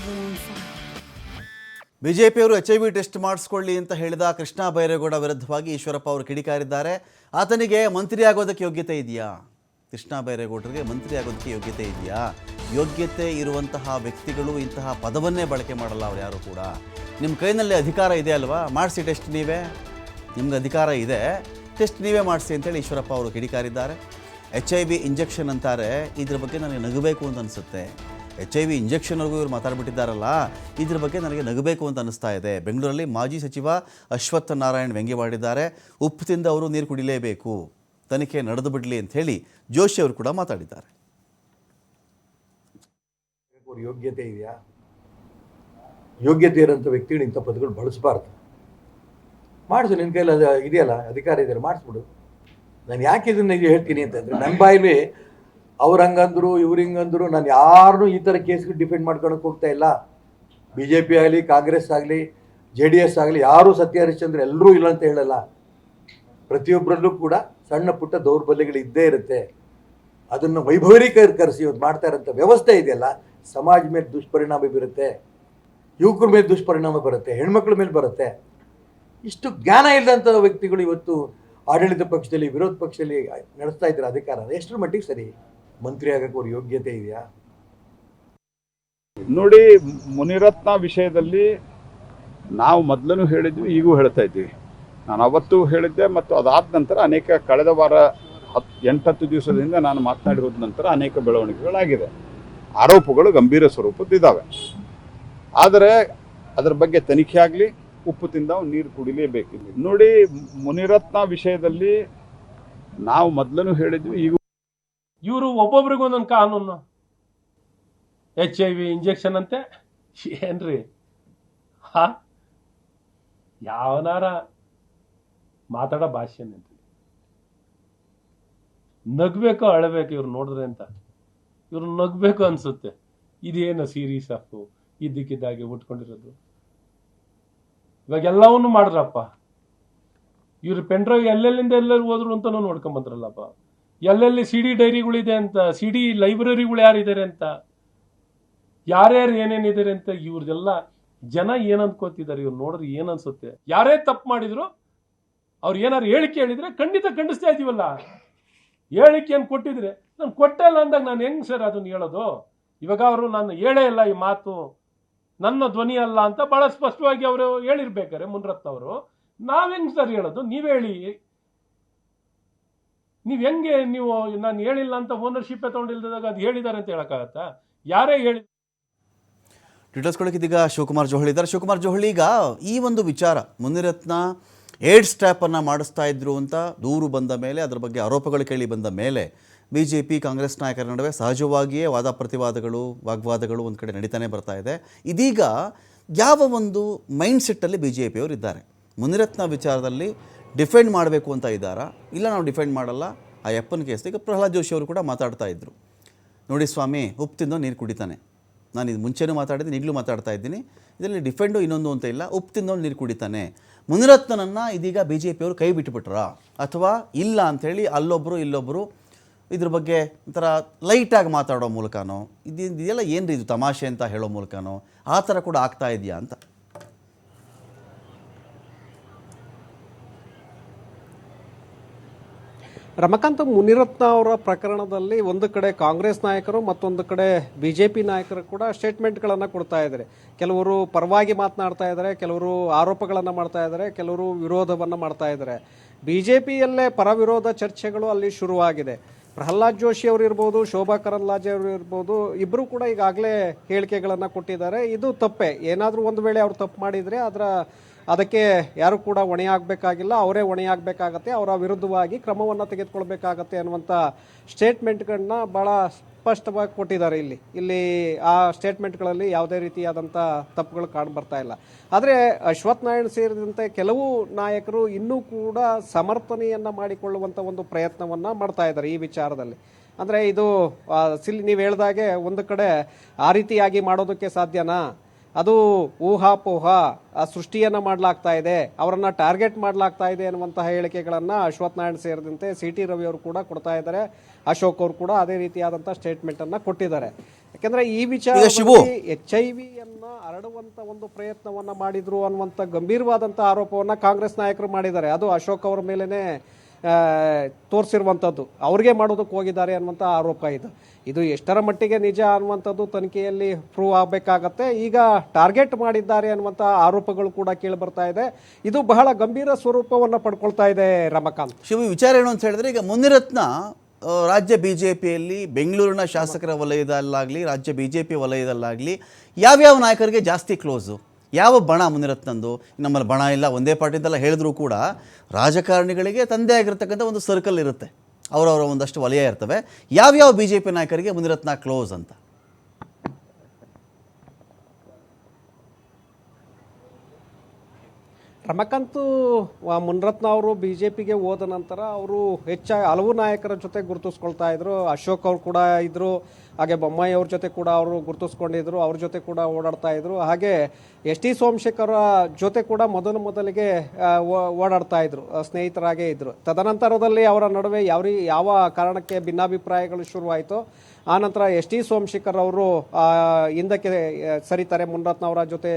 level on fire. ಬಿಜೆಪಿಯವರು HIV test ಮಾಡಿಸ್ಕೊಳ್ಳಿ ಅಂತ ಹೇಳಿದ ಕೃಷ್ಣ ಬೈರೇಗೌಡ ವಿರುದ್ಧವಾಗಿ ಈಶ್ವರಪ್ಪ ಅವರು ಕಿಡಿಕಾರಿದ್ದಾರೆ. ಆತನಿಗೆ ಮಂತ್ರಿ ಆಗೋದಕ್ಕೆ ಯೋಗ್ಯತೆ ಇದೆಯಾ? ಕೃಷ್ಣ ಬೈರೇಗೌಡರಿಗೆ ಮಂತ್ರಿ ಆಗೋದಕ್ಕೆ ಯೋಗ್ಯತೆ ಇದೆಯಾ? ಯೋಗ್ಯತೆ ಇರುವಂತಹ ವ್ಯಕ್ತಿಗಳು ಇಂತಹ ಪದವನ್ನೇ ಬಳಕೆ ಮಾಡಲ್ಲ ಅವ್ರು ಯಾರು ಕೂಡ. ನಿಮ್ಮ ಕೈನಲ್ಲಿ ಅಧಿಕಾರ ಇದೆ ಅಲ್ವಾ, ಮಾಡಿಸಿ ಟೆಸ್ಟ್ ನೀವೇ, ನಿಮ್ಗೆ ಅಧಿಕಾರ ಇದೆ, ಟೆಸ್ಟ್ ನೀವೇ ಮಾಡಿಸಿ ಅಂತೇಳಿ ಈಶ್ವರಪ್ಪ ಅವರು ಕಿಡಿಕಾರಿದ್ದಾರೆ. HIV ಇಂಜೆಕ್ಷನ್ ಅಂತಾರೆ, ಇದ್ರ ಬಗ್ಗೆ ನನಗೆ ನಗಬೇಕು ಅಂತ ಅನಿಸುತ್ತೆ. HIV ಇಂಜೆಕ್ಷನ್ವರೆಗೂ ಇವರು ಮಾತಾಡ್ಬಿಟ್ಟಿದ್ದಾರಲ್ಲ, ಇದ್ರ ಬಗ್ಗೆ ನನಗೆ ನಗಬೇಕು ಅಂತ ಅನಿಸ್ತಾ ಇದೆ. ಬೆಂಗಳೂರಲ್ಲಿ ಮಾಜಿ ಸಚಿವ ಅಶ್ವತ್ಥ ನಾರಾಯಣ್ ವ್ಯಂಗ್ಯವಾಡಿದ್ದಾರೆ. ಉಪ್ಪು ತಿಂದ ಅವರು ನೀರು ಕುಡಿಲೇಬೇಕು, ತನಿಖೆ ನಡೆದು ಬಿಡಲಿ ಅಂತ ಹೇಳಿ ಜೋಶಿ ಅವರು ಕೂಡ ಮಾತಾಡಿದ್ದಾರೆ. ಯೋಗ್ಯತೆ ಇದೆಯಾ? ಯೋಗ್ಯತೆ ಇರೋಂಥ ವ್ಯಕ್ತಿಗಳು ಇಂಥ ಪದಗಳು ಬಳಸಬಾರ್ದು. ಮಾಡಿಸು, ನಿನ್ನ ಕೈಲಿ ಅದು ಇದೆಯಲ್ಲ, ಅಧಿಕಾರ ಇದೆಯಲ್ಲ, ಮಾಡಿಸ್ಬಿಡು. ನಾನು ಯಾಕೆ ಇದನ್ನು ಹೇಳ್ತೀನಿ ಅಂತಂದರೆ, ನನ್ನ ಬಾಯಲ್ಲಿ ಅವ್ರು ಹಂಗಂದ್ರು ಇವ್ರು ಹಿಂಗಂದ್ರು, ನಾನು ಯಾರನ್ನೂ ಈ ಥರ ಕೇಸ್ಗೆ ಡಿಫೆಂಡ್ ಮಾಡ್ಕೊಳಕ್ಕೆ ಹೋಗ್ತಾ ಇಲ್ಲ. BJP ಆಗಲಿ, ಕಾಂಗ್ರೆಸ್ ಆಗಲಿ, JDS ಆಗಲಿ, ಯಾರೂ ಸತ್ಯ ಹರಿಶ್ಚಂದ್ರ ಎಲ್ಲರೂ ಇಲ್ಲ ಅಂತ ಹೇಳಲ್ಲ. ಪ್ರತಿಯೊಬ್ಬರಲ್ಲೂ ಕೂಡ ಸಣ್ಣ ಪುಟ್ಟ ದೌರ್ಬಲ್ಯಗಳು ಇದ್ದೇ ಇರುತ್ತೆ. ಅದನ್ನು ವೈಭವೀಕರಿಸಿ ಇವತ್ತು ಮಾಡ್ತಾ ಇರೋಂಥ ವ್ಯವಸ್ಥೆ ಇದೆಯಲ್ಲ, ಸಮಾಜ ಮೇಲೆ ದುಷ್ಪರಿಣಾಮ ಬೀರುತ್ತೆ, ಯುವಕರ ಮೇಲೆ ದುಷ್ಪರಿಣಾಮ ಬರುತ್ತೆ, ಹೆಣ್ಮಕ್ಳ ಮೇಲೆ ಬರುತ್ತೆ. ಇಷ್ಟು ಜ್ಞಾನ ಇಲ್ಲದಂಥ ವ್ಯಕ್ತಿಗಳು ಇವತ್ತು ಆಡಳಿತ ಪಕ್ಷದಲ್ಲಿ, ವಿರೋಧ ಪಕ್ಷದಲ್ಲಿ ನಡೆಸ್ತಾ ಇದ್ದಾರೆ ಅಧಿಕಾರ. ಎಷ್ಟರ ಮಟ್ಟಿಗೆ ಸರಿ? ಮಂತ್ರಿ ಆಗಕ್ಕೆ ಅವ್ರ ಯೋಗ್ಯತೆ ಇದೆಯಾ? ನೋಡಿ, ಮುನಿರತ್ನ ವಿಷಯದಲ್ಲಿ ನಾವು ಮೊದಲೂ ಹೇಳಿದ್ವಿ, ಈಗೂ ಹೇಳ್ತಾ ಇದ್ದೀವಿ. ನಾನು ಅವತ್ತು ಹೇಳಿದ್ದೆ, ಮತ್ತು ಅದಾದ ನಂತರ ಅನೇಕ ಕಳೆದ ವಾರ 8-10 ದಿವಸದಿಂದ ನಾನು ಮಾತನಾಡಿರೋದ ನಂತರ ಅನೇಕ ಬೆಳವಣಿಗೆಗಳಾಗಿದೆ. ಆರೋಪಗಳು ಗಂಭೀರ ಸ್ವರೂಪದ್ದಿದ್ದಾವೆ. ಆದರೆ ಅದರ ಬಗ್ಗೆ ತನಿಖೆ ಆಗಲಿ, ಉಪ್ಪು ತಿಂದ ನೀರು ಕುಡಿಲೇಬೇಕಿಲ್ಲ. ನೋಡಿ, ಮುನಿರತ್ನ ವಿಷಯದಲ್ಲಿ ನಾವು ಮೊದಲೂ ಹೇಳಿದ್ವಿ, ಈಗ ಇವರು ಒಬ್ಬೊಬ್ರಿಗೂ ಒಂದೊಂದು ಕಾನೂನು. HIV ಇಂಜೆಕ್ಷನ್ ಅಂತೆ, ಏನ್ರಿ? ಯಾವನಾರ ಮಾತಾಡೋ ಭಾಷೆ ಅಂತ ನಗ್ಬೇಕು ಅಳಬೇಕು ಇವ್ರು ನೋಡಿದ್ರೆ ಅಂತ. ಇವ್ರು ನಗ್ಬೇಕು ಅನ್ಸುತ್ತೆ. ಇದೇನು ಸೀರೀಸ್ ಆಫ್ ಇದ್ದಕ್ಕಿದ್ದಾಗೆ ಉಟ್ಕೊಂಡಿರೋದು. ಇವಾಗ ಎಲ್ಲವನ್ನೂ ಮಾಡಿದ್ರಪ್ಪ ಇವ್ರು. ಪೆನ್ಡ್ರೈವ್ ಎಲ್ಲೆಲ್ಲಿಂದ ಎಲ್ಲೆಲ್ಲಿ ಹೋದ್ರು ಅಂತ ನೋಡ್ಕೊಂಬಂದ್ರಲ್ಲಪ್ಪ. ಎಲ್ಲೆಲ್ಲಿ CD ಡೈರಿಗಳಿದೆ ಅಂತ, CD ಲೈಬ್ರರಿಗಳು ಯಾರಿದ್ದಾರೆ ಅಂತ, ಯಾರ್ಯಾರು ಏನೇನಿದ್ದಾರೆ ಅಂತ ಇವ್ರದೆಲ್ಲ ಜನ ಏನ್ ಅನ್ಕೋತಿದ್ದಾರೆ. ಇವ್ರು ನೋಡಿದ್ರೆ ಏನ್ ಅನ್ಸುತ್ತೆ? ಯಾರೇ ತಪ್ಪು ಮಾಡಿದ್ರು ಅವ್ರು ಏನಾರು ಹೇಳಿಕೆ ಹೇಳಿದ್ರೆ ಖಂಡಿತ ಖಂಡಿಸ್ತಾ ಇದೀವಲ್ಲ. ಹೇಳಿಕೆ ಏನು ಕೊಟ್ಟಿದ್ರೆ, ನಾನು ಕೊಟ್ಟೆ ಇಲ್ಲ ಅಂದಾಗ ನಾನು ಹೆಂಗ್ ಸರ್ ಅದನ್ನ ಹೇಳೋದು? ಇವಾಗ ಅವರು ನಾನು ಹೇಳೇ ಇಲ್ಲ, ಈ ಮಾತು ನನ್ನ ಧ್ವನಿ ಅಲ್ಲ ಅಂತ ಬಹಳ ಸ್ಪಷ್ಟವಾಗಿ ಅವರು ಹೇಳಿರ್ಬೇಕಾರೆ ಮುನಿರತ್ನ ಅವರು. ನಾವ್ ಹೆಂಗ್ ಸರ್ ಹೇಳೋದು? ನೀವ್ ಹೇಳಿ. ನೀವ್ ಹೆಂಗೆ ನೀವು ನಾನು ಹೇಳಿಲ್ಲ ಅಂತ ಓನರ್ಶಿಪ್ ತಗೊಂಡಿಲ್ದಾಗ ಅದು ಹೇಳಿದ್ದಾರೆ ಅಂತ ಹೇಳಕ್ಕಾಗತ್ತಾ? ಯಾರೇ ಹೇಳಿ. ಡೀಟೇಲ್ಸ್ ಕೊಡೋಕ್ಕಿದ್ದೀಗ ಶಿವಕುಮಾರ್ ಜೋಹಳಿ ಇದ್ದಾರೆ. ಶಿವಕುಮಾರ್ ಜೋಹಳಿ, ಈಗ ಈ ಒಂದು ವಿಚಾರ ಮುನಿರತ್ನ ಏಡ್ಸ್ ಟ್ರ್ಯಾಪನ್ನು ಮಾಡಿಸ್ತಾ ಇದ್ರು ಅಂತ ದೂರು ಬಂದ ಮೇಲೆ, ಅದರ ಬಗ್ಗೆ ಆರೋಪಗಳು ಕೇಳಿ ಬಂದ ಮೇಲೆ BJP ಕಾಂಗ್ರೆಸ್ ನಾಯಕರ ನಡುವೆ ಸಹಜವಾಗಿಯೇ ವಾದ ಪ್ರತಿವಾದಗಳು, ವಾಗ್ವಾದಗಳು ಒಂದು ಕಡೆ ನಡೀತಾನೆ ಬರ್ತಾ ಇದೆ. ಇದೀಗ ಯಾವ ಒಂದು ಮೈಂಡ್ ಸೆಟ್ಟಲ್ಲಿ BJP ಅವರು ಇದ್ದಾರೆ? ಮುನಿರತ್ನ ವಿಚಾರದಲ್ಲಿ ಡಿಫೆಂಡ್ ಮಾಡಬೇಕು ಅಂತ ಇದ್ದಾರಾ? ಇಲ್ಲ ನಾವು ಡಿಫೆಂಡ್ ಮಾಡಲ್ಲ, ಆ ಯಪ್ಪನ ಕೇಸ್. ಈಗ ಪ್ರಹ್ಲಾದ್ ಜೋಶಿ ಅವರು ಕೂಡ ಮಾತಾಡ್ತಾ ಇದ್ರು, ನೋಡಿ ಸ್ವಾಮಿ, ಉಪ್ಪು ತಿಂದೋ ನೀರು ಕುಡಿತಾನೆ. ನಾನು ಇದು ಮುಂಚೆನೂ ಮಾತಾಡಿದ್ದೀನಿ, ಈಗಲೂ ಮಾತಾಡ್ತಾ ಇದ್ದೀನಿ. ಇದರಲ್ಲಿ ಡಿಫೆಂಡು ಇನ್ನೊಂದು ಅಂತ ಇಲ್ಲ, ಉಪ್ಪು ತಿಂದೋ ನೀರು ಕುಡಿತಾನೆ. ಮುನಿರತ್ನನನ್ನು ಇದೀಗ BJP ಅವರು ಕೈ ಬಿಟ್ಟುಬಿಟ್ರಾ, ಅಥವಾ ಇಲ್ಲ ಅಂಥೇಳಿ ಅಲ್ಲೊಬ್ಬರು ಇಲ್ಲೊಬ್ಬರು ಇದ್ರ ಬಗ್ಗೆ ಒಂಥರ ಲೈಟಾಗಿ ಮಾತಾಡೋ ಮೂಲಕನೋ, ಇದೆಲ್ಲ ಏನು ಇದು ತಮಾಷೆ ಅಂತ ಹೇಳೋ ಮೂಲಕನೋ ಆ ಥರ ಕೂಡ ಆಗ್ತಾ ಇದೆಯಾ ಅಂತ? ರಮಕಾಂತ್, ಮುನಿರತ್ನ ಅವರ ಪ್ರಕರಣದಲ್ಲಿ ಒಂದು ಕಡೆ ಕಾಂಗ್ರೆಸ್ ನಾಯಕರು, ಮತ್ತೊಂದು ಕಡೆ BJP ನಾಯಕರು ಕೂಡ ಸ್ಟೇಟ್ಮೆಂಟ್ಗಳನ್ನು ಕೊಡ್ತಾ ಇದ್ದಾರೆ. ಕೆಲವರು ಪರವಾಗಿ ಮಾತನಾಡ್ತಾ ಇದ್ದಾರೆ, ಕೆಲವರು ಆರೋಪಗಳನ್ನು ಮಾಡ್ತಾ ಇದ್ದಾರೆ, ಕೆಲವರು ವಿರೋಧವನ್ನು ಮಾಡ್ತಾ ಇದ್ದಾರೆ. BJPಯಲ್ಲೇ ಪರ ವಿರೋಧ ಚರ್ಚೆಗಳು ಅಲ್ಲಿ ಶುರುವಾಗಿದೆ. ಪ್ರಹ್ಲಾದ್ ಜೋಶಿ ಅವರು ಇರ್ಬೋದು, ಶೋಭಾ ಕರಂದ್ಲಾಜೆ ಅವರು ಇರ್ಬೋದು, ಇಬ್ಬರು ಕೂಡ ಈಗಾಗಲೇ ಹೇಳಿಕೆಗಳನ್ನು ಕೊಟ್ಟಿದ್ದಾರೆ. ಇದು ತಪ್ಪೆ. ಏನಾದರೂ ಒಂದು ವೇಳೆ ಅವರು ತಪ್ಪು ಮಾಡಿದರೆ ಅದಕ್ಕೆ ಯಾರು ಕೂಡ ಹೊಣೆಯಾಗಬೇಕಾಗಿಲ್ಲ, ಅವರೇ ಹೊಣೆಯಾಗಬೇಕಾಗತ್ತೆ, ಅವರ ವಿರುದ್ಧವಾಗಿ ಕ್ರಮವನ್ನು ತೆಗೆದುಕೊಳ್ಬೇಕಾಗತ್ತೆ ಅನ್ನುವಂಥ ಸ್ಟೇಟ್ಮೆಂಟ್ಗಳನ್ನ ಭಾಳ ಸ್ಪಷ್ಟವಾಗಿ ಕೊಟ್ಟಿದ್ದಾರೆ. ಇಲ್ಲಿ ಆ ಸ್ಟೇಟ್ಮೆಂಟ್ಗಳಲ್ಲಿ ಯಾವುದೇ ರೀತಿಯಾದಂಥ ತಪ್ಪುಗಳು ಕಾಣ್ ಬರ್ತಾ ಇಲ್ಲ. ಆದರೆ ಅಶ್ವತ್ಥ ನಾರಾಯಣ್ ಸೇರಿದಂತೆ ಕೆಲವು ನಾಯಕರು ಇನ್ನೂ ಕೂಡ ಸಮರ್ಥನೆಯನ್ನು ಮಾಡಿಕೊಳ್ಳುವಂಥ ಒಂದು ಪ್ರಯತ್ನವನ್ನು ಮಾಡ್ತಾ ಇದ್ದಾರೆ ಈ ವಿಚಾರದಲ್ಲಿ. ಅಂದರೆ ಇದು ನೀವು ಹೇಳ್ದಾಗೆ ಒಂದು ಕಡೆ ಆ ರೀತಿಯಾಗಿ ಮಾಡೋದಕ್ಕೆ ಸಾಧ್ಯನಾ? ಅದು ಊಹಾಪೋಹ ಸೃಷ್ಟಿಯನ್ನು ಮಾಡಲಾಗ್ತಾ ಇದೆ, ಅವರನ್ನು ಟಾರ್ಗೆಟ್ ಮಾಡಲಾಗ್ತಾ ಇದೆ ಅನ್ನುವಂತಹ ಹೇಳಿಕೆಗಳನ್ನು ಅಶ್ವತ್ಥ ನಾರಾಯಣ್ ಸೇರಿದಂತೆ CT ರವಿ ಅವರು ಕೂಡ ಕೊಡ್ತಾ ಇದ್ದಾರೆ. ಅಶೋಕ್ ಅವರು ಕೂಡ ಅದೇ ರೀತಿಯಾದಂತಹ ಸ್ಟೇಟ್ಮೆಂಟ್ ಅನ್ನ ಕೊಟ್ಟಿದ್ದಾರೆ. ಯಾಕಂದ್ರೆ ಈ ವಿಚಾರ HIV ಹರಡುವಂತ ಒಂದು ಪ್ರಯತ್ನವನ್ನ ಮಾಡಿದ್ರು ಅನ್ನುವಂಥ ಗಂಭೀರವಾದಂಥ ಆರೋಪವನ್ನ ಕಾಂಗ್ರೆಸ್ ನಾಯಕರು ಮಾಡಿದ್ದಾರೆ. ಅದು ಅಶೋಕ್ ಅವರ ಮೇಲೇನೆ ತೋರಿಸಿರುವಂಥದ್ದು, ಅವ್ರಿಗೆ ಮಾಡೋದಕ್ಕೆ ಹೋಗಿದ್ದಾರೆ ಅನ್ನುವಂಥ ಆರೋಪ ಇದು ಎಷ್ಟರ ಮಟ್ಟಿಗೆ ನಿಜ ಅನ್ನುವಂಥದ್ದು ತನಿಖೆಯಲ್ಲಿ ಪ್ರೂವ್ ಆಗಬೇಕಾಗತ್ತೆ. ಈಗ ಟಾರ್ಗೆಟ್ ಮಾಡಿದ್ದಾರೆ ಅನ್ನುವಂಥ ಆರೋಪಗಳು ಕೂಡ ಕೇಳಿ ಬರ್ತಾ ಇದೆ. ಇದು ಬಹಳ ಗಂಭೀರ ಸ್ವರೂಪವನ್ನು ಪಡ್ಕೊಳ್ತಾ ಇದೆ ರಮಕಾಂತ್. ಶಿವ, ವಿಚಾರ ಏನು ಅಂತ ಹೇಳಿದ್ರೆ, ಈಗ ಮುನಿರತ್ನ ರಾಜ್ಯ ಬಿಜೆಪಿಯಲ್ಲಿ ಬೆಂಗಳೂರಿನ ಶಾಸಕರ ವಲಯದಲ್ಲಾಗಲಿ ರಾಜ್ಯ ಬಿಜೆಪಿ ವಲಯದಲ್ಲಾಗಲಿ ಯಾವ್ಯಾವ ನಾಯಕರಿಗೆ ಜಾಸ್ತಿ ಕ್ಲೋಸು, ಯಾವ ಬಣ ಮುನಿರತ್ನಂದು? ನಮ್ಮಲ್ಲಿ ಬಣ ಇಲ್ಲ, ಒಂದೇ ಪಾರ್ಟಿಂದೆಲ್ಲ ಹೇಳಿದ್ರು ಕೂಡ ರಾಜಕಾರಣಿಗಳಿಗೆ ತಂದೆ ಆಗಿರ್ತಕ್ಕಂಥ ಒಂದು ಸರ್ಕಲ್ ಇರುತ್ತೆ, ಅವರವರ ಒಂದಷ್ಟು ವಲಯ ಇರ್ತವೆ. ಯಾವ್ಯಾವ ಬಿ ಜೆ ಪಿ ನಾಯಕರಿಗೆ ಮುನಿರತ್ನ ಕ್ಲೋಸ್ ಅಂತ? ರಮಕಾಂತ್ ಮುನಿರತ್ನ ಅವರು ಬಿ ಜೆ ಪಿಗೆ ಹೋದ ನಂತರ ಅವರು ಹೆಚ್ಚಾಗಿ ಹಲವು ನಾಯಕರ ಜೊತೆ ಗುರುತಿಸ್ಕೊಳ್ತಾ ಇದ್ರು. ಅಶೋಕ್ ಅವರು ಕೂಡ ಇದ್ರು, ಹಾಗೆ ಬೊಮ್ಮಾಯಿ ಅವ್ರ ಜೊತೆ ಕೂಡ ಅವರು ಗುರುತಿಸ್ಕೊಂಡಿದ್ರು, ಅವ್ರ ಜೊತೆ ಕೂಡ ಓಡಾಡ್ತಾ ಇದ್ರು. ಹಾಗೆ ಎಸ್ ಟಿ ಸೋಮಶೇಖರ ಜೊತೆ ಕೂಡ ಮೊದಲಿಗೆ ಓಡಾಡ್ತಾ ಇದ್ರು, ಸ್ನೇಹಿತರಾಗೇ ಇದ್ರು. ತದನಂತರದಲ್ಲಿ ಅವರ ನಡುವೆ ಯಾವ ಕಾರಣಕ್ಕೆ ಭಿನ್ನಾಭಿಪ್ರಾಯಗಳು ಶುರುವಾಯಿತು. ಆನಂತರ ಎಸ್ ಟಿ ಸೋಮಶೇಖರ್ ಅವರು ಹಿಂದಕ್ಕೆ ಸರಿತಾರೆ ಮುನಿರತ್ನ ಅವರ ಜೊತೆ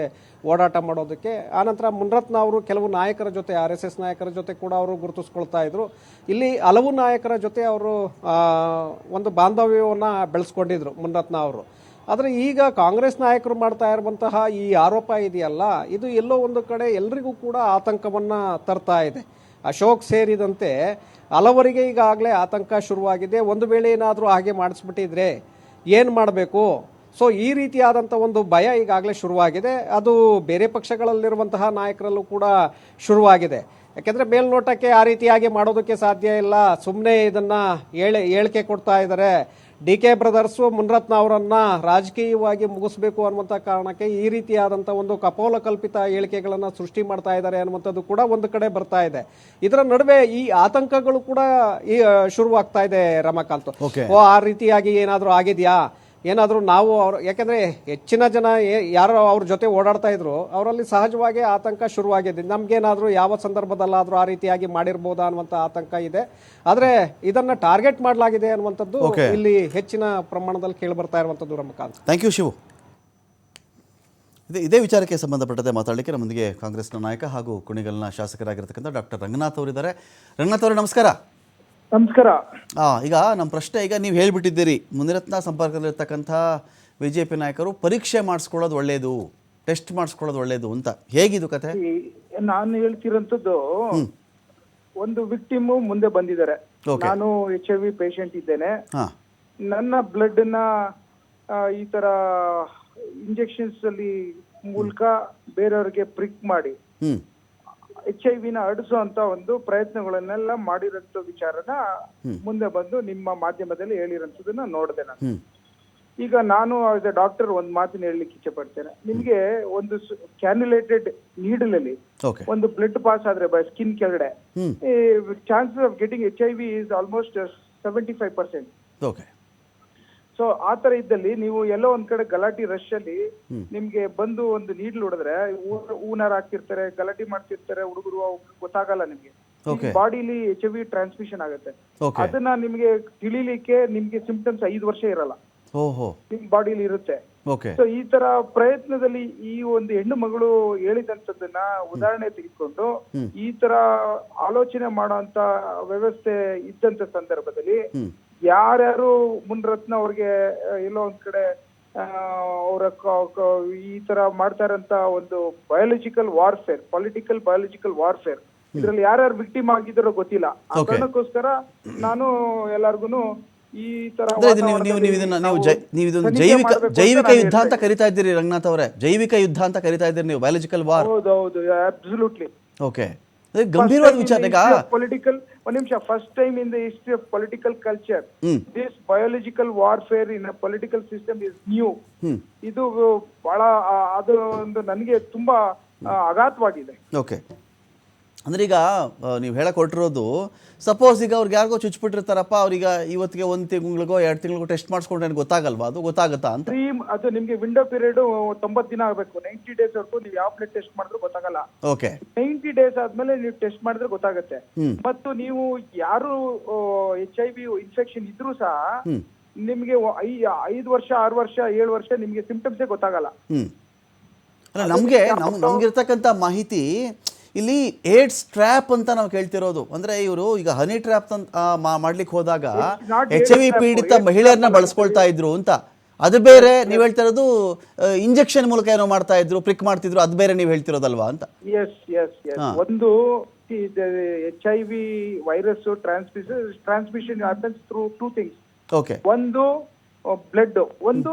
ಓಡಾಟ ಮಾಡೋದಕ್ಕೆ. ಆನಂತರ ಮುನಿರತ್ನ ಅವರು ಕೆಲವು ನಾಯಕರ ಜೊತೆ, RSS ನಾಯಕರ ಜೊತೆ ಕೂಡ ಅವರು ಗುರುತಿಸ್ಕೊಳ್ತಾ ಇದ್ರು. ಇಲ್ಲಿ ಹಲವು ನಾಯಕರ ಜೊತೆ ಅವರು ಒಂದು ಬಾಂಧವ್ಯವನ್ನು ಬೆಳೆಸ್ಕೊಂಡಿದ್ರು ಮುನಿರತ್ನ ಅವರು. ಆದರೆ ಈಗ ಕಾಂಗ್ರೆಸ್ ನಾಯಕರು ಮಾಡ್ತಾ ಇರುವಂತಹ ಈ ಆರೋಪ ಇದೆಯಲ್ಲ, ಇದು ಎಲ್ಲೋ ಒಂದು ಕಡೆ ಎಲ್ರಿಗೂ ಕೂಡ ಆತಂಕವನ್ನು ತರ್ತಾ ಇದೆ. ಅಶೋಕ್ ಸೇರಿದಂತೆ ಹಲವರಿಗೆ ಈಗಾಗಲೇ ಆತಂಕ ಶುರುವಾಗಿದೆ. ಒಂದು ವೇಳೆ ಏನಾದರೂ ಹಾಗೆ ಮಾಡಿಸ್ಬಿಟ್ಟಿದ್ರೆ ಏನು ಮಾಡಬೇಕು? ಸೊ ಈ ರೀತಿಯಾದಂಥ ಒಂದು ಭಯ ಈಗಾಗಲೇ ಶುರುವಾಗಿದೆ. ಅದು ಬೇರೆ ಪಕ್ಷಗಳಲ್ಲಿರುವಂತಹ ನಾಯಕರಲ್ಲೂ ಕೂಡ ಶುರುವಾಗಿದೆ. ಯಾಕೆಂದರೆ ಮೇಲ್ನೋಟಕ್ಕೆ ಆ ರೀತಿಯಾಗಿ ಮಾಡೋದಕ್ಕೆ ಸಾಧ್ಯ ಇಲ್ಲ, ಸುಮ್ಮನೆ ಇದನ್ನು ಹೇಳಿಕೆ ಕೊಡ್ತಾ ಇದ್ದಾರೆ. DK ಬ್ರದರ್ಸು ಮುನಿರತ್ನ ಅವರನ್ನು ರಾಜಕೀಯವಾಗಿ ಮುಗಿಸ್ಬೇಕು ಅನ್ನುವಂಥ ಕಾರಣಕ್ಕೆ ಈ ರೀತಿಯಾದಂಥ ಒಂದು ಕಪೋಲಕಲ್ಪಿತ ಹೇಳಿಕೆಗಳನ್ನು ಸೃಷ್ಟಿ ಮಾಡ್ತಾ ಇದ್ದಾರೆ ಅನ್ನುವಂಥದ್ದು ಕೂಡ ಒಂದು ಕಡೆ ಬರ್ತಾ ಇದೆ. ಇದರ ನಡುವೆ ಈ ಆತಂಕಗಳು ಕೂಡ ಶುರುವಾಗ್ತಾ ಇದೆ ರಮಕಾಂತ್. ಆ ರೀತಿಯಾಗಿ ಏನಾದರೂ ಆಗಿದೆಯಾ, ಏನಾದರೂ ನಾವು ಯಾಕೆಂದರೆ ಹೆಚ್ಚಿನ ಜನ ಯಾರು ಅವ್ರ ಜೊತೆ ಓಡಾಡ್ತಾ ಇದ್ರು ಅವರಲ್ಲಿ ಸಹಜವಾಗಿ ಆತಂಕ ಶುರುವಾಗಿದೆ. ನಮಗೇನಾದರೂ ಯಾವ ಸಂದರ್ಭದಲ್ಲಾದರೂ ಆ ರೀತಿಯಾಗಿ ಮಾಡಿರ್ಬೋದಾ ಅನ್ನುವಂಥ ಆತಂಕ ಇದೆ. ಆದರೆ ಇದನ್ನು ಟಾರ್ಗೆಟ್ ಮಾಡಲಾಗಿದೆ ಅನ್ನುವಂಥದ್ದು ಇಲ್ಲಿ ಹೆಚ್ಚಿನ ಪ್ರಮಾಣದಲ್ಲಿ ಕೇಳಿ ಬರ್ತಾ ಇರುವಂಥದ್ದು ರಮಕಾಂತ್. Thank you Shivu. ಇದೇ ವಿಚಾರಕ್ಕೆ ಸಂಬಂಧಪಟ್ಟಂತೆ ಮಾತಾಡಲಿಕ್ಕೆ ನಮ್ಮೊಂದಿಗೆ ಕಾಂಗ್ರೆಸ್ನ ನಾಯಕ ಹಾಗೂ ಕುಣಿಗಲ್ನ ಶಾಸಕರಾಗಿರ್ತಕ್ಕಂಥ ಡಾಕ್ಟರ್ ರಂಗನಾಥ್ ಅವರಿದ್ದಾರೆ. ರಂಗನಾಥ್ ಅವರೇ ನಮಸ್ಕಾರ. ನಮಸ್ಕಾರ. ಈಗ ನಮ್ಮ ಪ್ರಶ್ನೆ, ಈಗ ನೀವು ಹೇಳಿಬಿಟ್ಟಿದ್ದೀರಿ ಮುನಿರತ್ನ ಸಂಪರ್ಕದಲ್ಲಿರ್ತಕ್ಕಂಥ BJP ನಾಯಕರು ಪರೀಕ್ಷೆ ಮಾಡಿಸ್ಕೊಳ್ಳೋದು ಒಳ್ಳೆಯದು, ಟೆಸ್ಟ್ ಮಾಡಿಸ್ಕೊಳ್ಳೋದು ಒಳ್ಳೆಯದು ಅಂತ. ಹೇಗಿದು ಕತೆ? ನಾನು ಹೇಳ್ತಿರೋಂಥದ್ದು, ಒಂದು ವಿಕ್ಟಿಮ್ ಮುಂದೆ ಬಂದಿದ್ದಾರೆ. ನಾನು HIV ಪೇಷಂಟ್ ಇದ್ದೇನೆ. ನನ್ನ ಬ್ಲಡ್ ನ ಈ ತರ ಇಂಜೆಕ್ಷನ್ಸ್ ಅಲ್ಲಿ ಮೂಲಕ ಬೇರೆಯವ್ರಿಗೆ ಪ್ರಿಕ್ ಮಾಡಿ HIV ನ ಹರಡಿಸುವಂತ ಒಂದು ಪ್ರಯತ್ನಗಳನ್ನೆಲ್ಲ ಮಾಡಿರೋಂಥ ವಿಚಾರನ ಮುಂದೆ ಬಂದು ನಿಮ್ಮ ಮಾಧ್ಯಮದಲ್ಲಿ ಹೇಳಿರೋಂಥದನ್ನ ನೋಡಿದೆ ನಾನು. ಈಗ ನಾನು ಆಸ್ ಎ ಡಾಕ್ಟರ್ ಒಂದು ಮಾತಿನ ಹೇಳಲಿಕ್ಕೆ ಇಚ್ಛೆ ಪಡ್ತೇನೆ. ನಿಮ್ಗೆ ಒಂದು ಕ್ಯಾನ್ಯುಲೇಟೆಡ್ ನೀಡಲ್ ಅಲ್ಲಿ ಒಂದು ಬ್ಲಡ್ ಪಾಸ್ ಆದ್ರೆ ಬೈ ಸ್ಕಿನ್ ಕೆಳಗಡೆ chances of getting HIV is almost 75%. So ಆತರ ಇದ್ದಲ್ಲಿ ನೀವು ಎಲ್ಲೋ ಒಂದ್ ಕಡೆ ಗಲಾಟಿ ರಶ್ ಅಲ್ಲಿ ನಿಮ್ಗೆ ಬಂದು ಒಂದು ನೀಡ್ಲ್ ಹೊಡೆದ್ರೆ ಹೂನಾರ ಹಾಕ್ತಿರ್ತಾರೆ, ಗಲಾಟಿ ಮಾಡ್ತಿರ್ತಾರೆ ಹುಡುಗರು, ಗೊತ್ತಾಗಲ್ಲ ನಿಮ್ಗೆ. ಬಾಡಿಲಿ HIV ಟ್ರಾನ್ಸ್ಮಿಷನ್ ಆಗುತ್ತೆ. ಅದನ್ನ ನಿಮ್ಗೆ ತಿಳಿಲಿಕ್ಕೆ ನಿಮ್ಗೆ ಸಿಂಪ್ಟಮ್ಸ್ 5 ವರ್ಷ ಇರಲ್ಲ, ನಿಮ್ ಬಾಡಿಲಿ ಇರುತ್ತೆ. ಸೊ ಈ ತರ ಪ್ರಯತ್ನದಲ್ಲಿ ಈ ಒಂದು ಹೆಣ್ಣು ಮಗಳು ಹೇಳಿದಂತದನ್ನ ಉದಾಹರಣೆ ತೆಗೆದುಕೊಂಡು ಈ ತರ ಆಲೋಚನೆ ಮಾಡುವಂತ ವ್ಯವಸ್ಥೆ ಇದ್ದಂತ ಸಂದರ್ಭದಲ್ಲಿ ಯಾರ್ಯಾರು ಮುನಿರತ್ನ ಅವ್ರಿಗೆ ಎಲ್ಲೋ ಒಂದ್ ಕಡೆ ಅವರ ಈ ತರ ಮಾಡ್ತಾ ಇರೋಂತ ಒಂದು biological warfare, political biological warfare, ಇದ್ರಲ್ಲಿ ಯಾರ್ಯಾರು ವಿಕ್ಟಿಮ್ ಆಗಿದ್ದಾರೋ ಗೊತ್ತಿಲ್ಲ. ಆ ಕಾರಣಕ್ಕೋಸ್ಕರ ನಾನು ಎಲ್ಲಾರ್ಗುನು ಈ ತರ ಜೈವಿಕ ಯುದ್ಧ ಅಂತ ಕರಿತಾ ಇದ್ದೀರಿ ರಂಗನಾಥ್ ಅವರೇ, ಜೈವಿಕ ಯುದ್ಧ ಅಂತ ಕರಿತಾ ಇದ್ದೀರಿ ನೀವು, ಬಯಾಲಜಿಕಲ್ ವಾರ್. ಹೌದು, ಅಬ್ಸಲ್ಯೂಟ್ಲಿ. ಓಕೆ, ಗಂಭೀರವಾದ ವಿಚಾರ. ಪೊಲಿಟಿಕಲ್, ಒಂದ್ ನಿಮಿಷ, first time in the history of political culture this biological warfare in a political system is new. ಇದು ಬಹಳ, ಅದು ಒಂದು ನನಗೆ ತುಂಬಾ ಆಘಾತವಾಗಿದೆ. ಓಕೆ, ಅಂದ್ರೆ ಈಗ ನೀವು ಹೇಳಕ್ ಹೊರಟಿರೋದು, ಸಪೋಸ್ ಈಗ ಅವ್ರಿಗೆ ಯಾರಿಗೋ ಚುಚ್ಚಿಬಿಟ್ಟಿರ್ತಾರಪ್ಪ, ಅವ್ರೀಗ ಇವತ್ತಿಗೆ 1 ತಿಂಗಳಿಗೋ 2 ತಿಂಗಳಿಗೋ ಟೆಸ್ಟ್ ಮಾಡಿಸ್ಕೊಂಡ್ರೆ ಗೊತ್ತಾಗಲ್ವಾ? ಅದು ಗೊತ್ತಾಗುತ್ತಾ ಅಂತ? ಅದು ನಿಮ್ಗೆ ವಿಂಡೋ ಪೀರಿಯಡ್ 90 ದಿನ ಆಗಬೇಕು. 90 ಡೇಸ್ ವರೆಗೂ ನೀವು ಯಾವ ಬ್ಲಡ್ ಟೆಸ್ಟ್ ಮಾಡಿದ್ರು ಗೊತ್ತಾಗಲ್ಲ. ಓಕೆ, 90 ಡೇಸ್ ಆದ್ಮೇಲೆ ನೀವು ಟೆಸ್ಟ್ ಮಾಡಿದ್ರೆ ಗೊತ್ತಾಗುತ್ತೆ. ಮತ್ತು ನೀವು ಯಾರು HIV ಇನ್ಫೆಕ್ಷನ್ ಇದ್ರೂ ಸಹ ನಿಮ್ಗೆ 5 ವರ್ಷ 6 ವರ್ಷ 7 ವರ್ಷ ನಿಮ್ಗೆ ಸಿಂಪ್ಟಮ್ಸೇ ಗೊತ್ತಾಗಲ್ಲ. ಅಲ್ಲ ನಮಗಿರ್ತಕ್ಕಂಥ ಮಾಹಿತಿ ಇಲ್ಲಿ ಏಡ್ಸ್ ಟ್ರ್ಯಾಪ್ ಅಂತ ನಾವು ಕೇಳ್ತಿರೋದು. ಅಂದ್ರೆ ಇವರು ಈಗ ಹನಿ ಟ್ರ್ಯಾಪ್ ಮಾಡ್ಲಿಕ್ಕೆ ಹೋದಾಗ HIV ಪೀಡಿತ ಮಹಿಳೆಯರನ್ನ ಬಳಸ್ಕೊಳ್ತಾ ಇದ್ರು ಅಂತ, ಅದು ಬೇರೆ. ನೀವು ಹೇಳ್ತಾ ಇರೋದು ಇಂಜೆಕ್ಷನ್ ಮೂಲಕ ಏನೋ ಮಾಡ್ತಾ ಇದ್ರು, ಪ್ರಿಕ್ ಮಾಡ್ತಿದ್ರು, ಅದು ಬೇರೆ ನೀವು ಹೇಳ್ತಿರೋದಲ್ವಾ ಅಂತ. ಒಂದು HIV virus transmission happens through two things. Okay. ಒಂದು ಬ್ಲಡ್, ಒಂದು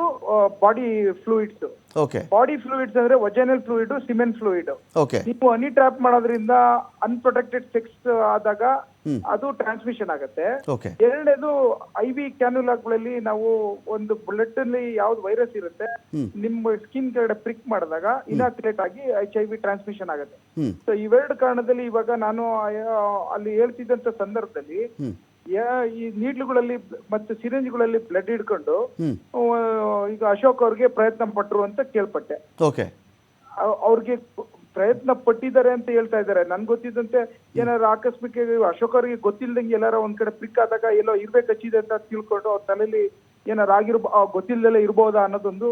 body fluids. Okay. Body fluids ಅಂದ್ರೆ ವಜೈನಲ್ ಫ್ಲೂಯಿಡ್, ಸಿಮೆನ್ ಫ್ಲೂಯಿಡ್. ಓಕೆ. ನೀವು ಹನಿ ಟ್ರ್ಯಾಪ್ ಮಾಡೋದ್ರಿಂದ ಅನ್ಪ್ರೊಟೆಕ್ಟೆಡ್ ಸೆಕ್ಸ್ ಆದಾಗ ಅದು ಟ್ರಾನ್ಸ್ಮಿಷನ್ ಆಗುತ್ತೆ. ಓಕೆ. ಎರಡನೇದು IV ಕ್ಯಾನ್ಯುಲಾಗಳಲ್ಲಿ ನಾವು ಒಂದು ಬ್ಲಡ್ ಅಲ್ಲಿ ಯಾವ್ದು ವೈರಸ್ ಇರುತ್ತೆ ನಿಮ್ಮ ಸ್ಕಿನ್ ಕೆಳಗಡೆ ಪ್ರಿಕ್ ಮಾಡಿದಾಗ ಇನಾಕ್ಯುಲೇಟ್ ಆಗಿ HIV ಟ್ರಾನ್ಸ್ಮಿಷನ್ ಆಗುತ್ತೆ. ಸೊ ಇವೆರಡು ಕಾರಣದಲ್ಲಿ ಇವಾಗ ನಾನು ಅಲ್ಲಿ ಹೇಳ್ತಿದ್ದಂತ ಸಂದರ್ಭದಲ್ಲಿ ಈ ನೀಡ್ಲುಗಳಲ್ಲಿ ಮತ್ತು ಸಿರಿಂಜ್ಗಳಲ್ಲಿ ಬ್ಲಡ್ ಹಿಡ್ಕೊಂಡು ಈಗ ಅಶೋಕ್ ಅವ್ರಿಗೆ ಪ್ರಯತ್ನ ಪಟ್ರು ಅಂತ ಕೇಳ್ಪಟ್ಟೆ. ಓಕೆ. ಅವ್ರಿಗೆ ಪ್ರಯತ್ನ ಪಟ್ಟಿದ್ದಾರೆ ಅಂತ ಹೇಳ್ತಾ ಇದ್ದಾರೆ. ನನ್ ಗೊತ್ತಿದ್ದಂತೆ ಏನಾದ್ರು ಆಕಸ್ಮಿಕ ಅಶೋಕ್ ಅವ್ರಿಗೆ ಗೊತ್ತಿಲ್ದಂಗೆ ಎಲ್ಲಾರ ಒಂದ್ ಕಡೆ ಪ್ರಿಕ್ ಆದಾಗ ಎಲ್ಲೋ ಇರ್ಬೇಕು ಹಚ್ಚಿದೆ ಅಂತ ತಿಳ್ಕೊಂಡು ಅವ್ರ ತಲೆಯಲ್ಲಿ ಏನಾರು ಗೊತ್ತಿಲ್ದೆಲ್ಲ ಇರ್ಬೋದಾ ಅನ್ನೋದೊಂದು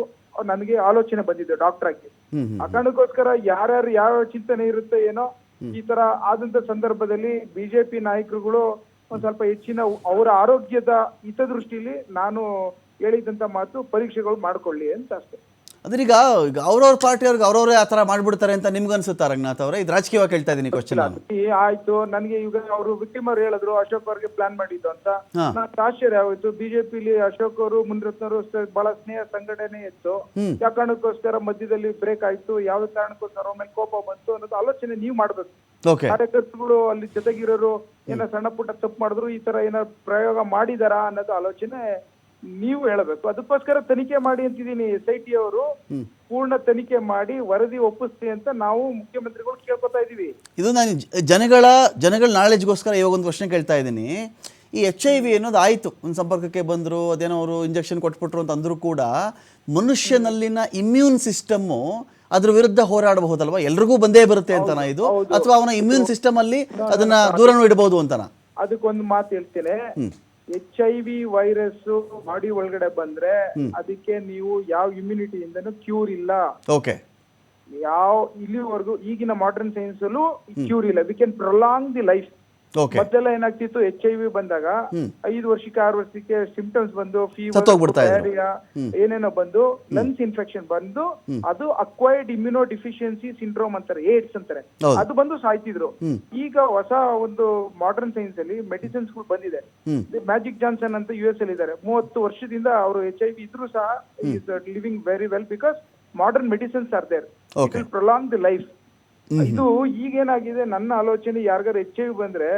ನನಗೆ ಆಲೋಚನೆ ಬಂದಿದೆ ಡಾಕ್ಟರ್ ಆಗಿ. ಆ ಕಾರಣಕ್ಕೋಸ್ಕರ ಯಾರ್ಯಾರು ಯಾವ ಚಿಂತನೆ ಇರುತ್ತೆ ಏನೋ ಈ ತರ ಆದಂತ ಸಂದರ್ಭದಲ್ಲಿ ಬಿಜೆಪಿ ನಾಯಕರುಗಳು ಒಂದ್ ಸ್ವಲ್ಪ ಹೆಚ್ಚಿನ ಅವರ ಆರೋಗ್ಯದ ಹಿತದೃಷ್ಟಿಲಿ ನಾನು ಹೇಳಿದಂತ ಮಾತು ಪರೀಕ್ಷೆಗಳು ಮಾಡ್ಕೊಳ್ಳಿ ಅಂತ ಅಷ್ಟೇ. ಅಂದ್ರೆ ಈಗ ಅವ್ರವ್ರ ಪಾರ್ಟಿಯವ್ರಿಗೆ ಅವ್ರವ್ರೇ ಆ ಥರ ಮಾಡ್ಬಿಡ್ತಾರೆ ಅಂತ ನಿಮ್ಗೆ ಅನ್ಸುತ್ತಾ ರಂಗನಾಥ್ ಅವರೇ? ಇದು ರಾಜಕೀಯವಾಗಿ ಕೇಳ್ತಾ ಇದ್ದೀನಿ ಕ್ವಶನ್. ಆಯ್ತು, ನನಗೆ ಈಗ ಅವರು ವಿಕ್ಟಿಮ್ ಅವ್ರು ಹೇಳಿದ್ರು ಅಶೋಕ್ ಅವ್ರಿಗೆ ಪ್ಲಾನ್ ಮಾಡಿದ್ದು ಅಂತ. ನನಗೆ ಆಶ್ಚರ್ಯ ಆಗೋಯ್ತು. ಬಿಜೆಪಿಲಿ ಅಶೋಕ್ ಅವರು ಮುನಿರತ್ನವರು ಬಹಳ ಸ್ನೇಹ ಸಂಘಟನೆ ಇತ್ತು. ಯಾವ ಕಾರಣಕ್ಕೋಸ್ಕರ ಮಧ್ಯದಲ್ಲಿ ಬ್ರೇಕ್ ಆಯ್ತು, ಯಾವ ಕಾರಣಕ್ಕೋಸ್ಕರ ಅವ್ರ ಮೇಲೆ ಕೋಪ ಬಂತು ಅನ್ನೋದು ಆಲೋಚನೆ ನೀವು ಮಾಡ್ಬೇಕು. ಕಾರ್ಯಕರ್ತರುಗಳು ಅಲ್ಲಿ ಜೊತೆಗಿರೋರು ಏನೋ ಸಣ್ಣ ಪುಟ್ಟ ತಪ್ಪು ಮಾಡಿದ್ರು, ಈ ತರ ಏನೋ ಪ್ರಯೋಗ ಮಾಡಿದಾರಾ ಅನ್ನೋದು ಆಲೋಚನೆ ನೀವು ಹೇಳಬೇಕು. ಅದಕ್ಕೋಸ್ಕರ ತನಿಖೆ ಮಾಡಿ ಅಂತಿದ್ದೀನಿ. SIT ಅವರು ಪೂರ್ಣ ತನಿಖೆ ಮಾಡಿ ವರದಿ ಒಪ್ಪಿಸ್ತೀವಿ ಅಂತ ನಾವು ಮುಖ್ಯಮಂತ್ರಿಗಳು ಕೇಳ್ಕೊತಾ ಇದೀವಿ. ಇದು ನಾನು ಜನಗಳ ನಾಲೆಜ್ಗೋಸ್ಕರ ಇವಾಗ ಒಂದು ಕ್ವಶನ್ ಕೇಳ್ತಾ ಇದ್ದೀನಿ. ಈ HIV ಅನ್ನೋದು ಆಯಿತು, ಒಂದು ಸಂಪರ್ಕಕ್ಕೆ ಬಂದರು, ಅದೇನೋ ಅವರು ಇಂಜೆಕ್ಷನ್ ಕೊಟ್ಬಿಟ್ರು ಅಂತ ಅಂದರೂ ಕೂಡ ಮನುಷ್ಯನಲ್ಲಿನ ಇಮ್ಯೂನ್ ಸಿಸ್ಟಮ್ಮು ಅದ್ರ ವಿರುದ್ಧ ಹೋರಾಡಬಹುದಲ್ವಾ? ಎಲ್ರಿಗೂ ಬಂದೇ ಬರುತ್ತೆ ಅಂತನಾ ಇದು, ಅಥವಾ ಅವನ ಇಮ್ಯೂನ್ ಸಿಸ್ಟಮ್ ಅಲ್ಲಿ ಅದನ್ನ ದೂರನೂ ಇಡಬಹುದು ಅಂತನಾ? ಅದಕ್ಕೊಂದು ಮಾತು ಹೇಳ್ತೇನೆ. HIV ವೈರಸ್ ಬಾಡಿ ಒಳಗಡೆ ಬಂದ್ರೆ ಅದಕ್ಕೆ ನೀವು ಯಾವ ಇಮ್ಯುನಿಟಿಯಿಂದನೂ ಕ್ಯೂರ್ ಇಲ್ಲ. ಓಕೆ. ಇಲ್ಲಿವರೆಗೂ ಈಗಿನ ಮಾಡರ್ನ್ ಸೈನ್ಸ್ ಅಲ್ಲೂ ಕ್ಯೂರ್ ಇಲ್ಲ. We can prolong the life. ಮೊದಲೆಲ್ಲ ಏನಾಗ್ತಿತ್ತು, HIV ಬಂದಾಗ 5 ವರ್ಷಕ್ಕೆ 6 ವರ್ಷಕ್ಕೆ ಸಿಂಪ್ಟಮ್ಸ್ ಬಂದು ಫೀವರ್, ಡಯರಿಯಾ ಏನೇನೋ ಬಂದು ಲಂಗ್ಸ್ ಇನ್ಫೆಕ್ಷನ್ ಬಂದು ಅದು ಅಕ್ವೈರ್ಡ್ ಇಮ್ಯುನೋ ಡಿಫಿಷಿಯನ್ಸಿ ಸಿಂಡ್ರೋಮ್ ಅಂತಾರೆ, ಏಡ್ಸ್ ಅಂತಾರೆ, ಅದು ಬಂದು ಸಾಯ್ತಿದ್ರು. ಈಗ ಹೊಸ ಒಂದು ಮಾಡರ್ನ್ ಸೈನ್ಸ್ ಅಲ್ಲಿ ಮೆಡಿಸಿನ್ಸ್ ಗಳು ಬಂದಿದೆ. ಮ್ಯಾಜಿಕ್ ಜಾನ್ಸನ್ ಅಂತ US ಅಲ್ಲಿ ಇದ್ದಾರೆ. 30 ವರ್ಷದಿಂದ ಅವರು HIV ಇದ್ರು ಸಹ is living very well because modern medicines are there. It will prolong the life. ಇದು ಈಗೇನಾಗಿದೆ, ನನ್ನ ಆಲೋಚನೆ ಯಾರಿಗಾರು HIV ಬಂದ್ರೆ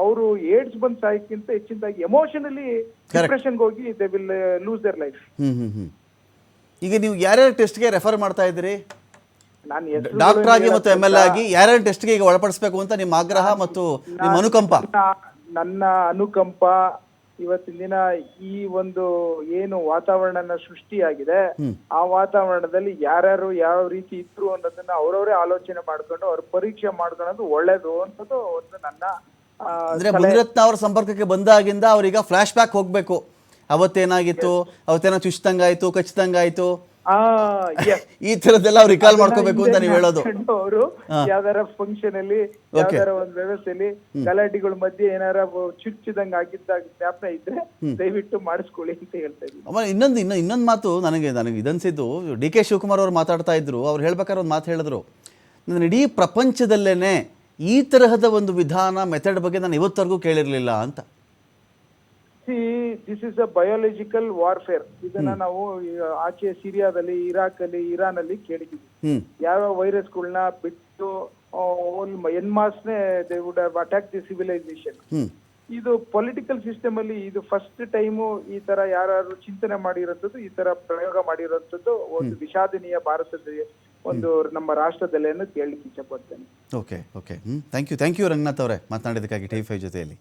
ಅವರು ಏಡ್ಸ್ ಬಂದ್ ಸಾಯಕ್ಕಿಂತ ಹೆಚ್ಚಿನದಾಗಿ ಎಮೋಷನಲಿ ಡಿಪ್ರೆಷನ್ಗೆ ಹೋಗಿ they will lose their life. ಈಗ ನೀವು ಯಾರ್ಯಾರು ಟೆಸ್ಟ್ಗೆ ರೆಫರ್ ಮಾಡ್ತಾ ಇದ್ದೀರಿ? ನಾನು ಡಾಕ್ಟರ್ ಆಗಿ ಮತ್ತು MLA ಆಗಿ ಯಾರ್ಯಾರು ಟೆಸ್ಟ್ಗೆ ಈಗ ಒಳಪಡಿಸಬೇಕು ಅಂತ ನಿಮ್ಮ ಆಗ್ರಹ ಮತ್ತು ನಿಮ್ಮ ಅನುಕಂಪ? ನನ್ನ ಅನುಕಂಪ ಇವತ್ತಿನ ದಿನ ಈ ಒಂದು ಏನು ವಾತಾವರಣ ಸೃಷ್ಟಿಯಾಗಿದೆ, ಆ ವಾತಾವರಣದಲ್ಲಿ ಯಾರ್ಯಾರು ಯಾವ ರೀತಿ ಇದ್ರು ಅನ್ನೋದನ್ನ ಅವರವರೇ ಆಲೋಚನೆ ಮಾಡ್ಕೊಂಡು ಅವ್ರ ಪರೀಕ್ಷೆ ಮಾಡ್ಕೊಳ್ಳೋದು ಒಳ್ಳೇದು ಅಂತದ್ದು ಒಂದು ನನ್ನ. ಅಂದ್ರೆ ಮುನಿರತ್ನ ಅವರ ಸಂಪರ್ಕಕ್ಕೆ ಬಂದಾಗಿಂದ ಅವ್ರೀಗ ಫ್ಲಾಶ್ ಬ್ಯಾಕ್ ಹೋಗ್ಬೇಕು. ಅವತ್ತೇನಾಗಿತ್ತು, ಅವತ್ತೇನೋ ಚುಚ್ಚಿದಂಗಾಯ್ತು, ಕಚ್ಚಿದಂಗಾಯ್ತು, ಈ ತರದೆಲ್ಲ ಅವ್ರು ರಿಕಾಲ್ ಮಾಡ್ಕೋಬೇಕು ಅಂತ ನೀವು ಹೇಳೋದು. ಅವರು ಯಾವ್ದಾರ ಫಂಕ್ಷನ್ ಅಲ್ಲಿ ಯಾವ್ದಾರ ಒಂದ್ ವ್ಯವಸ್ಥೆಯಲ್ಲಿ ಗಲಾಟೆಗಳ ಮಧ್ಯೆ ಏನಾರ ಚುಚ್ಚಿದಂಗ ಆಗಿದ್ದಾಗ ಜ್ಞಾಪನ ಇದ್ರೆ ದಯವಿಟ್ಟು ಮಾಡಿಸ್ಕೊಳ್ಳಿ ಅಂತ ಹೇಳ್ತಾ ಇದ್ದೀನಿ. ಆಮೇಲೆ ಇನ್ನೊಂದು ಮಾತು ನನಗೆ ಇದನ್ಸಿದ್ದು, DK ಶಿವಕುಮಾರ್ ಅವರು ಮಾತಾಡ್ತಾ ಇದ್ರು. ಅವ್ರು ಹೇಳ್ಬೇಕಾದ್ರೆ ಒಂದು ಮಾತು ಹೇಳಿದ್ರು, ನಾನು ಇಡೀ ಪ್ರಪಂಚದಲ್ಲೇನೆ ಈ ತರಹದ ಒಂದು ವಿಧಾನ ಮೆಥಡ್ ಬಗ್ಗೆ ನಾನು ಇವತ್ತರೆಗೂ ಕೇಳಿರ್ಲಿಲ್ಲ ಅಂತ. This is a biological warfare. ಇದನ್ನ ನಾವು ಆಚೆ ಸಿರಿಯಾದಲ್ಲಿ, ಇರಾಕ್ ಅಲ್ಲಿ, ಇರಾನ್ ಅಲ್ಲಿ ಕೇಳಿದ್ವಿ. ಯಾವ ವೈರಸ್ಗಳನ್ನ ಬಿಟ್ಟು ಎನ್ಮಾಸ್ನೇ they would have attack the civilization. ಇದು ಪೊಲಿಟಿಕಲ್ ಸಿಸ್ಟಮ್ ಅಲ್ಲಿ ಇದು ಫಸ್ಟ್ ಟೈಮು ಈ ತರ ಯಾರು ಚಿಂತನೆ ಮಾಡಿರೋಂಥದ್ದು, ಈ ತರ ಪ್ರಯೋಗ ಮಾಡಿರೋಂಥದ್ದು ಒಂದು ವಿಷಾದನೀಯ ಭಾರತದ ಒಂದು ನಮ್ಮ ರಾಷ್ಟ್ರದಲ್ಲೇನು ಕೇಳಲಿಕ್ಕೆ ಇಷ್ಟಪಡ್ತೇನೆ. ಓಕೆ. ಥ್ಯಾಂಕ್ ಯು ರಂಗನಾಥ್ ಅವರೇ ಮಾತನಾಡಿದ್ದಕ್ಕಾಗಿ TV5 ಜೊತೆಯಲ್ಲಿ.